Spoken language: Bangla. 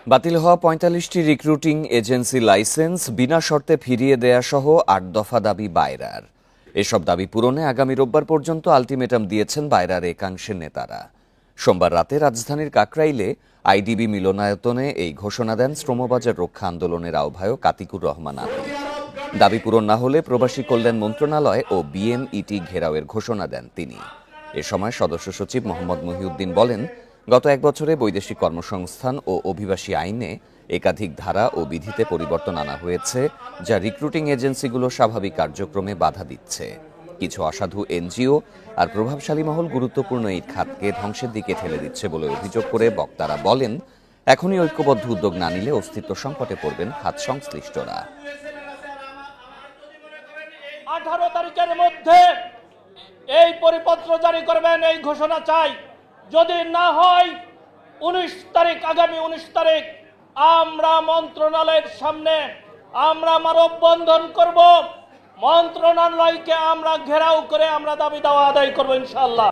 বাতিল হওয়া ৪৫টি রিক্রুটিং এজেন্সি লাইসেন্স বিনা শর্তে ফিরিয়ে দেয়া সহ ৮ দফা দাবি বায়রার। এসব দাবি পূরণে আগামী রোববার পর্যন্ত আলটিমেটাম দিয়েছেন বায়রার একাংশের নেতারা। সোমবার রাতে রাজধানীর কাকরাইলে আইডিবি মিলনায়তনে এই ঘোষণা দেন শ্রমবাজার রক্ষা আন্দোলনের আহ্বায়ক আতিকুর রহমান আতিক। দাবি পূরণ না হলে প্রবাসী কল্যাণ মন্ত্রণালয় ও বিএমইটি ঘেরাওয়ের ঘোষণা দেন তিনি। এ সময় সদস্য সচিব মোহাম্মদ মহিউদ্দিন বলেন, গত এক বছরে বৈদেশিক কর্মসংস্থান ও অভিবাসী আইনে একাধিক ধারা ও বিধিতে পরিবর্তন আনা হয়েছে, যা রিক্রুটিং এজেন্সিগুলো স্বাভাবিক কার্যক্রমে বাধা দিচ্ছে। কিছু অসাধু এনজিও আর প্রভাবশালী মহল গুরুত্বপূর্ণ এই খাতকে ধ্বংসের দিকে ঠেলে দিচ্ছে বলে অভিযোগ করে বক্তারা বলেন, এখনই ঐক্যবদ্ধ উদ্যোগ না নিলে অস্তিত্ব সংকটে পড়বেন খাত সংশ্লিষ্টরা। 18 তারিখের মধ্যে এই পরিপত্র জারি করবেন, এই ঘোষণা চাই। যদি না হয় 19 তারিখ, আগামী 19 তারিখ আমরা মন্ত্রণালয়ের সামনে আমরা মানববন্ধন করব। মন্ত্রণালয়কে আমরা ঘেরাও করে আমরা দাবি দাওয়া আদায় করবো ইনশাআল্লাহ।